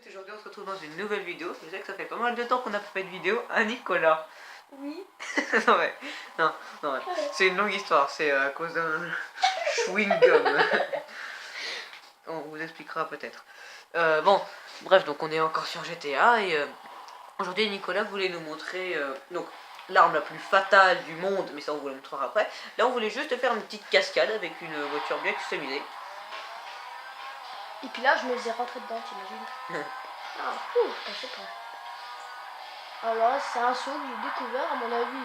Aujourd'hui on se retrouve dans une nouvelle vidéo. Je sais que ça fait pas mal de temps qu'on n'a pas fait de vidéo. Hein, Nicolas? Oui. Non mais, non, ouais. C'est une longue histoire, c'est à cause d'un chewing-gum. On vous expliquera peut-être. Bon, bref, donc on est encore sur GTA et aujourd'hui Nicolas voulait nous montrer donc l'arme la plus fatale du monde, mais ça on vous le montrera après. Là on voulait juste faire une petite cascade avec une voiture bien customisée. Et puis là, je me faisais rentrer dedans, t'imagines? Ah, je sais pas. Alors là, c'est un saut que j'ai découvert. À mon avis,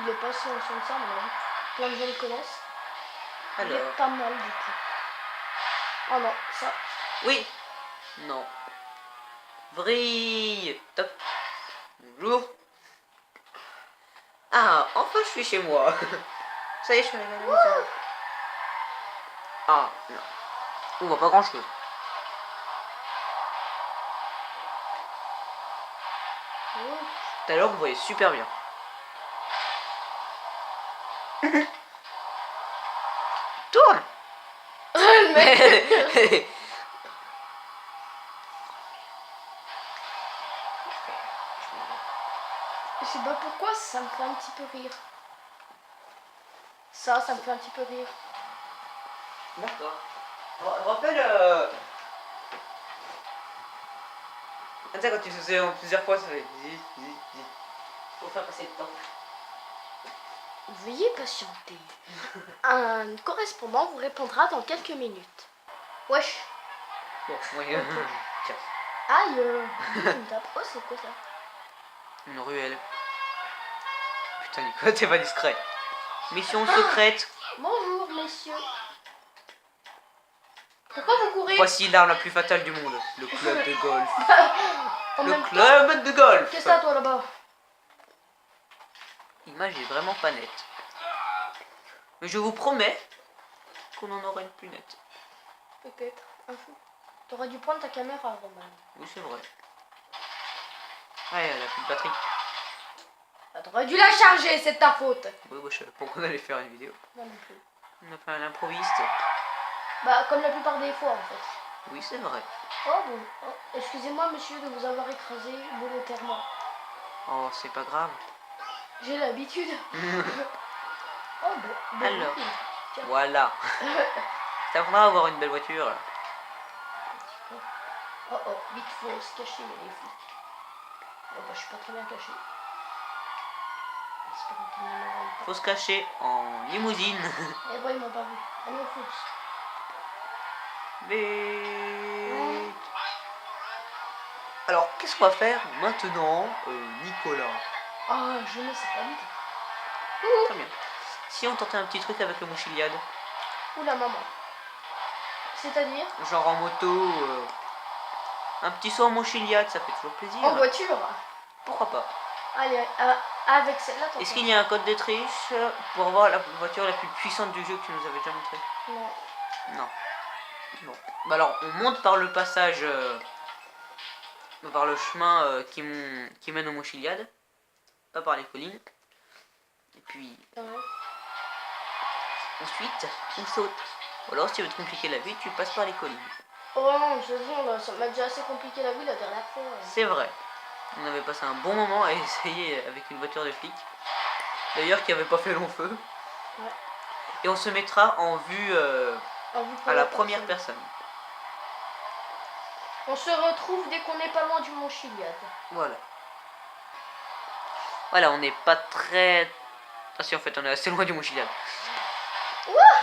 il est passé en son de ça, à mon avis. Plein de gens le connaissent. Il Alors. est pas mal du tout. Oh non, ça. Oui. Non. Vrille. Top. Bonjour. Ah, enfin je suis chez moi. Ça y est, je suis arrivé à la maison. Ah, non. On voit pas grand chose. Tout à l'heure, vous voyez super bien. Tourne. Le mec. Je sais pas pourquoi, ça me fait un petit peu rire. Ça me fait un petit peu rire. D'accord. Rappelle. Tu sais, quand tu faisais en plusieurs fois, ça fait faut faire passer le temps. Veuillez patienter. Un correspondant vous répondra dans quelques minutes. Wesh. Bon, oui. Tiens. Aïe. Une tape. Oh, c'est quoi ça? Une ruelle. Putain, Nicolas, t'es pas discret. Mission secrète. Bonjour, messieurs. Pourquoi vous courez? Voici l'arme la plus fatale du monde. Le club de golf. En Le même club de golf. Qu'est-ce que t'as, toi, là-bas? L'image est vraiment pas nette. Mais je vous promets qu'on en aura une plus nette. Peut-être. Un fou. T'aurais dû prendre ta caméra, Roman. Oui, c'est vrai. Ah, elle a plus de batterie. Ah, t'aurais dû la charger, c'est ta faute. Oui, je savais pas qu'on allait faire une vidéo. Moi non plus. On a fait un improviste. Bah, comme la plupart des fois, en fait. Oui, c'est vrai. Oh, bon. Oh, excusez-moi, monsieur, de vous avoir écrasé volontairement. Oh, c'est pas grave. J'ai l'habitude. Oh, bon. Alors, Tiens. voilà. Ça faudra avoir une belle voiture. Oh, vite, faut se cacher, les flics. Oh, bah, je suis pas très bien caché. J'espère qu'ils ne m'envoient pas. Faut se cacher en limousine. Eh ben, ils m'ont pas vu. Allez, on fonce. Vite. Alors, qu'est-ce qu'on va faire maintenant, Nicolas? Ah, je ne sais pas du tout. Très bien. Si on tentait un petit truc avec le Mochiliad, Oula, maman. C'est-à-dire? genre en moto, un petit saut en Mochiliad, ça fait toujours plaisir. En voiture. Pourquoi pas? Allez, avec celle-là, t'entends. Est-ce qu'il y a un code de triche pour avoir la voiture la plus puissante du jeu que tu nous avais déjà montré? Non. Non. Bon. Bah alors, on monte par le passage, par le chemin qui mène au Mochiliad, pas par les collines. Et puis, ensuite, on saute. Ou alors, si tu veux te compliquer la vie, tu passes par les collines. Oh non, je te jure, ça m'a déjà assez compliqué la vie la dernière fois. C'est vrai. On avait passé un bon moment à essayer avec une voiture de flic. D'ailleurs, qui avait pas fait long feu. Ouais. Et on se mettra en vue à la première personne. On se retrouve dès qu'on n'est pas loin du Mont Chiliad. Voilà. Voilà, on n'est pas très... Ah si, en fait, on est assez loin du Mont Chiliad.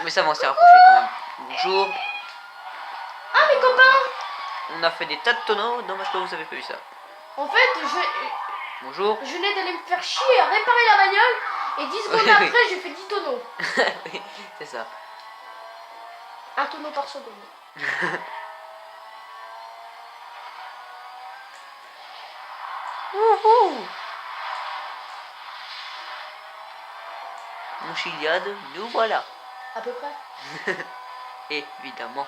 Mais ça va, on s'est rapproché quand même. Bonjour. Ah, mes copains! On a fait des tas de tonneaux. Dommage que vous avez pas vu ça. En fait, Bonjour. je venais d'aller me faire chier à réparer la bagnole. Et 10 secondes après, j'ai fait 10 tonneaux. Oui, c'est ça. Un tonneau par seconde. Wouhou. Mon Chiliad, nous voilà. À peu près. Évidemment.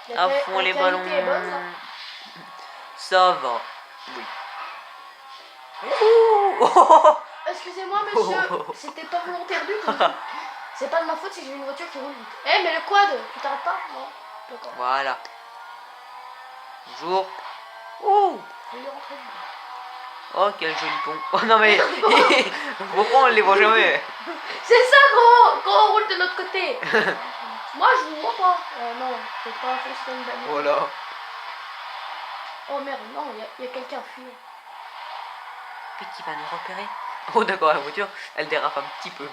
La À fond les qualité ballons. est bonne, là. Ça va. Oui. Ouh. Excusez-moi, monsieur, c'était pas volontaire du tout. C'est pas de ma faute si j'ai une voiture qui roule vite. Eh, mais le quad, tu t'arrêtes pas? Non. D'accord. Voilà. Bonjour. Oh, Je vais y rentrer dedans. oh, quel joli pont. Oh non mais, pourquoi on les voit jamais? C'est ça quand on roule de l'autre côté. Moi je vous vois pas. Non, c'est pas Foston Daniel. Voilà. Oh merde, non, il y a quelqu'un fui. Et qui va nous repérer? Oh d'accord, la voiture, elle dérape un petit peu.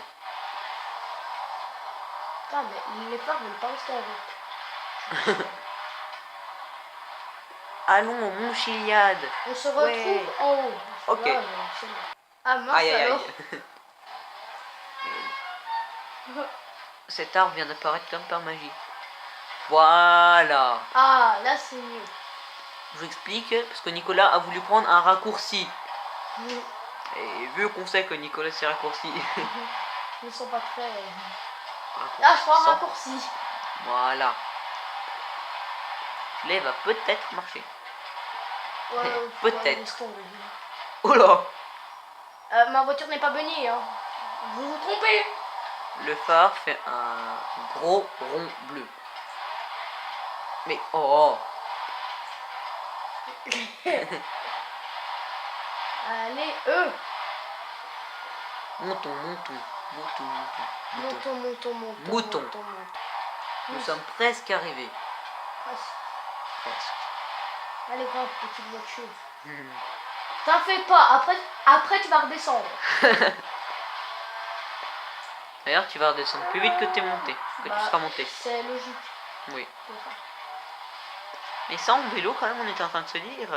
Ah mais les phares veulent pas rester avec. Allons au Mont Chiliade. On se retrouve Ouais. en haut. Ok. Là, c'est bon. Ah mince Aïe aïe alors. aïe. Cet arbre vient d'apparaître comme par magie. Voilà. Ah là c'est mieux. Je vous explique, parce que Nicolas a voulu prendre un raccourci. Et vu qu'on sait que Nicolas c'est raccourci. Ils ne sont pas très... Ah je prends un raccourci. Voilà. Celui-là va peut-être marcher. Ouais, Peut-être. ouais, Oh là. ma voiture n'est pas bunny hein. Vous vous trompez. Le phare fait un gros rond bleu. Mais oh. Allez, Montons, montons, montons, montons, montons. Montons. Mouton. Nous sommes presque arrivés. Presque. Presque. Allez, grimpe, petite voiture. Hmm. T'en fais pas, après tu vas redescendre. D'ailleurs, tu vas redescendre plus vite que t'es monté, que tu seras monté. C'est logique. Oui. C'est ça. Mais ça, en vélo, quand même, on était en train de se dire.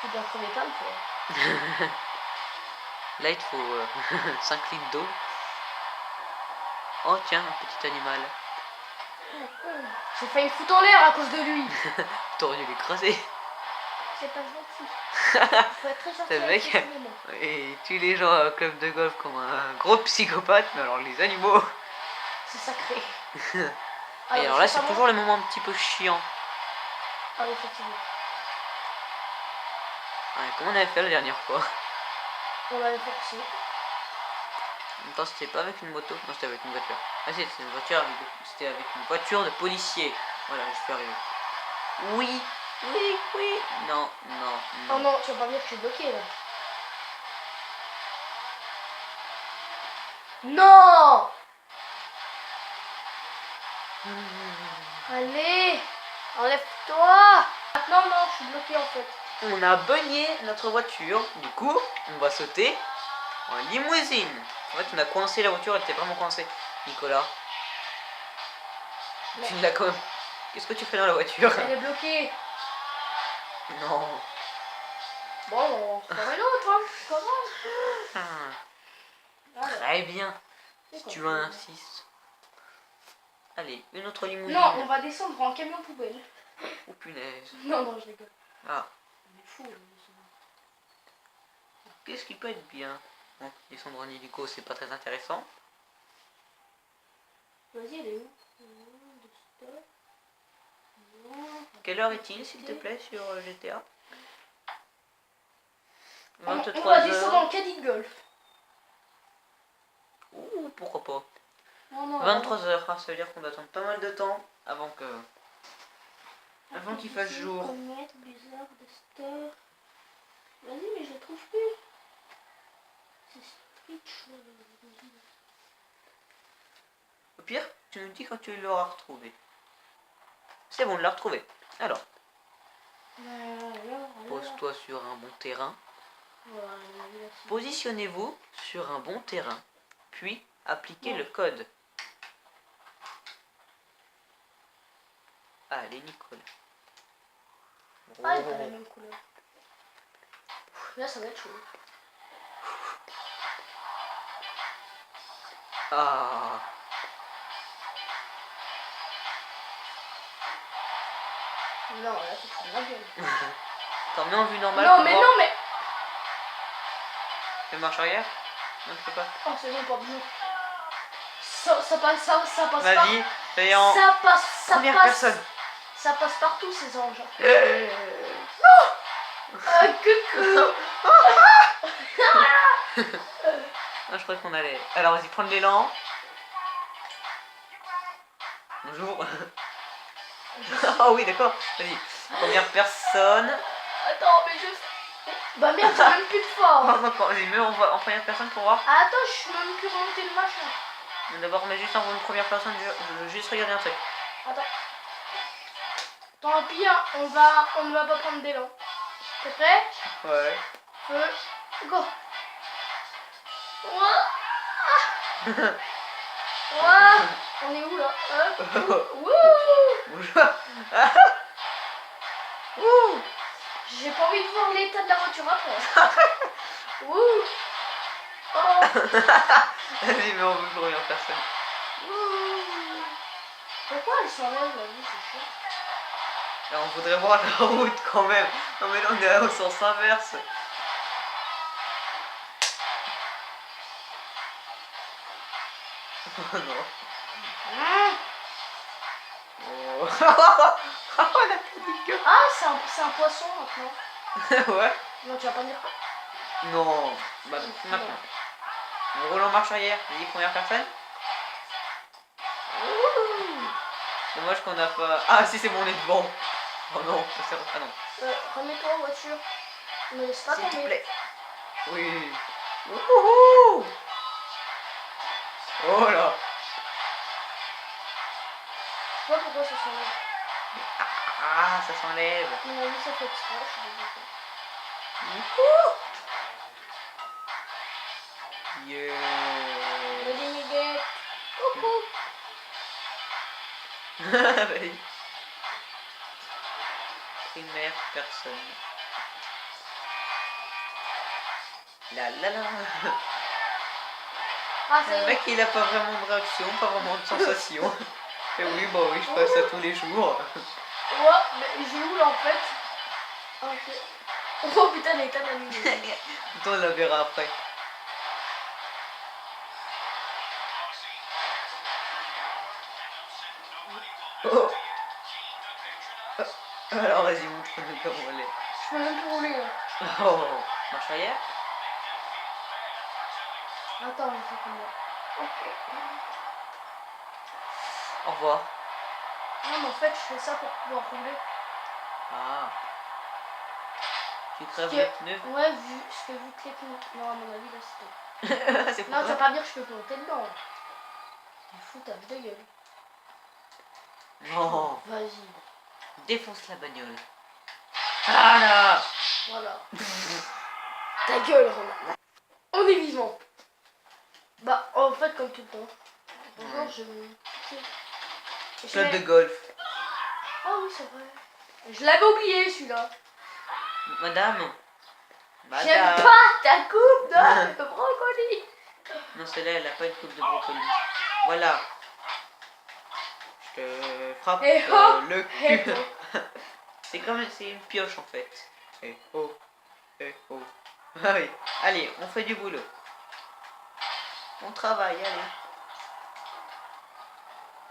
Tu dois crever plein de fois. Là, il te faut 5 litres d'eau. Oh, tiens, un petit animal. J'ai failli me foutre en l'air à cause de lui. T'aurais dû l'écraser. C'est pas gentil. Faut être très gentil. C'est le avec mec. les animaux. Et tue les gens au club de golf comme un gros psychopathe, mais alors les animaux. C'est sacré. Et alors là, c'est toujours le moment un petit peu chiant. Ah oui, effectivement. Ouais, comment on avait fait la dernière fois? On l'avait forcé. En même temps, c'était pas avec une moto, non, c'était avec une voiture. Ah, si, c'était une voiture, c'était avec une voiture de policier. Voilà, je suis arrivé. Oui, oui, oui. Non, non, non. Oh non, tu vas pas dire que je suis bloqué là. Non. Allez, enlève-toi. Non, je suis bloqué en fait. On a beugné notre voiture, du coup, on va sauter en limousine. En fait, on a coincé la voiture, elle était vraiment coincée. Nicolas, tu l'as quand même. Qu'est-ce que tu fais dans la voiture? Elle est bloquée. Non. Bon, on fera une autre, hein. Comment? Très bien. Si tu insistes. Allez, une autre limousine. Non, on va descendre en camion poubelle. Oh punaise. Non, je rigole. Ah, On est fou. qu'est-ce qui peut être bien? Bon, descendre en hélico, c'est pas très intéressant. Vas-y, elle est où? Quelle heure est-il, s'il te plaît, sur GTA? On 23 va descendre heures. en caddie de golf. Ouh, pourquoi pas. Non, 23 heures, hein, ça veut dire qu'on doit attendre pas mal de temps avant que... Avant qu'il fasse jour. Bizarre de Star. Vas-y, mais je la trouve plus. C'est Stitch. Au pire, tu nous dis quand tu l'auras retrouvé. C'est bon, on l'a retrouvé. Alors, pose-toi sur un bon terrain. Voilà, Positionnez-vous sur un bon terrain. Puis, appliquez le code. Allez, Nicolas. ah, elle a pas la même couleur. Là, ça va être chaud. Ah. Non, là, c'est trop la gueule. T'en mets en vue normale. Non, pour mais voir. non, mais. Fais marche arrière. Non, je peux pas. Oh, c'est bon, pas bien. Ça passe, ça passe pas. Vas-y, fais en Ça passe, première personne. Ça passe partout, ces engins. Non. Ah, coucou. Ah, je croyais qu'on allait. Alors, vas-y, prends l'élan. Bonjour. Je suis Ah oui, d'accord. Vas-y. Première personne. Attends, mais je... Bah merde, j'ai même plus de forme. Non, non, vas-y, mets en première personne pour voir. Attends, je suis même plus remonté le machin. D'abord, mets juste en première personne. Je veux juste regarder un truc. Attends. Tant pis, hein, on ne va pas prendre d'élan. T'es prêt? Ouais. Feu, go. Ouah. Ouah. On est où là? Wouh. Ouh. J'ai pas envie de voir l'état de la voiture après. Ouh. Oh. Vas-y, mais on veut première personne. Ouh. Pourquoi elle s'enlève la vie, c'est chiant. Alors, on voudrait voir la route quand même. Non, mais là, on est au sens inverse. Oh non. Oh. La petite gueule. Ah, c'est un poisson maintenant. Ouais. Non, tu vas pas me dire quoi. Non. Bah, maintenant. On roule en marche arrière. Vas-y, première personne. Dommage qu'on n'a pas. Ah, si, c'est bon, on est devant. Oh non, ah non. Remets-toi en voiture. Ne laisse pas S'il te tomber. plaît. Oui. Wouhou. Oh là. Je sais pas pourquoi ça s'enlève. Ah, ça s'enlève. À mon avis, ça fait exprès, je suis dégoûtée. Yeah. Ready, Miguel. Coucou. Vas-y. Première personne. La la la. Ah, ça y Le est. mec, il a pas vraiment de réaction, pas vraiment de sensation. Et oui, bah oui, je fais ça tous les jours. Ouais, mais j'ai où là en fait? Ok. Oh putain, l'état de la nuit. On la verra après. Oh. Alors vas-y, montre-nous comment elle est. Je peux même plus rouler là. Oh, marche arrière. Attends, je fais comme ça. Ok. Au revoir. Non, mais en fait, je fais ça pour pouvoir rouler. Ah. Tu crèves Que- les pneus. Ouais, je fais vu que les pneus. Non, à mon avis, là c'était. C'est pour Non, tu vas ça. pas dire que je peux monter dedans. Du foutage de gueule. Non. Vas-y. Défonce la bagnole. Ah là. Voilà. Ta gueule, Romain. On est vivant. Bah, en fait, comme tout le temps. Bonjour, Ouais. je vais piquer. Je Club de vais- golf. Ah oui, c'est vrai. Je l'avais oublié celui-là. Madame. J'aime pas ta coupe de brocoli. Non, celle-là, elle a pas une coupe de brocoli. Voilà. Je te frappe Eh oh. le Eh cul. oh. C'est une pioche en fait. Eh oh. Eh oh. Ah oui. Allez, on fait du boulot. On travaille, allez.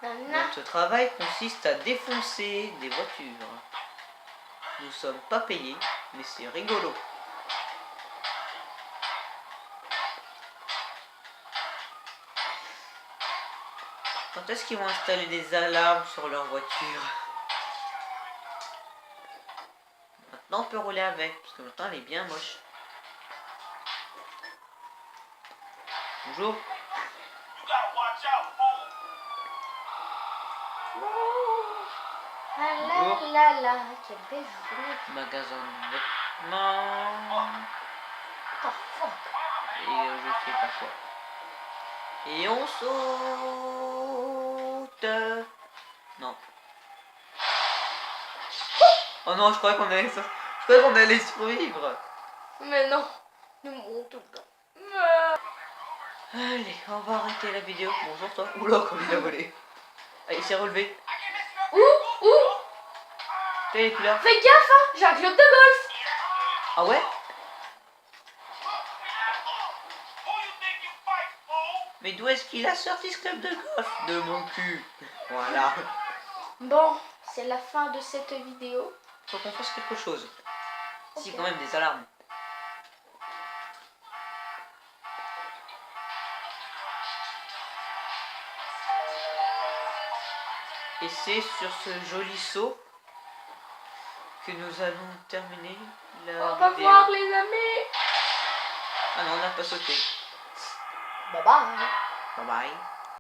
Nana. Notre travail consiste à défoncer des voitures. Nous sommes pas payés, mais c'est rigolo. Quand est-ce qu'ils vont installer des alarmes sur leur voiture? Maintenant on peut rouler avec, parce que maintenant elle est bien moche. Bonjour. Ah là là là, quelle belle journée. Magasin de vêtements. Oh fuck. Et je sais pas quoi. Et on saute. Non. Oh non, je croyais qu'on allait survivre. Mais non, nous mourrons tout le temps. Allez, on va arrêter la vidéo. Bonjour toi. Oula, comme il a volé. Ah, il s'est relevé. Où Tiens, il est plus là. Fais gaffe, hein, j'ai un club de golf. Ah ouais? Mais d'où est-ce qu'il a sorti ce club de golf? De mon cul. Voilà. Bon, c'est la fin de cette vidéo. Faut qu'on fasse quelque chose. Si, Ok. quand même, des alarmes. Et c'est sur ce joli saut que nous allons terminer la Au vidéo. revoir les amis. Ah non, on n'a pas sauté. Bye bye. Bye bye.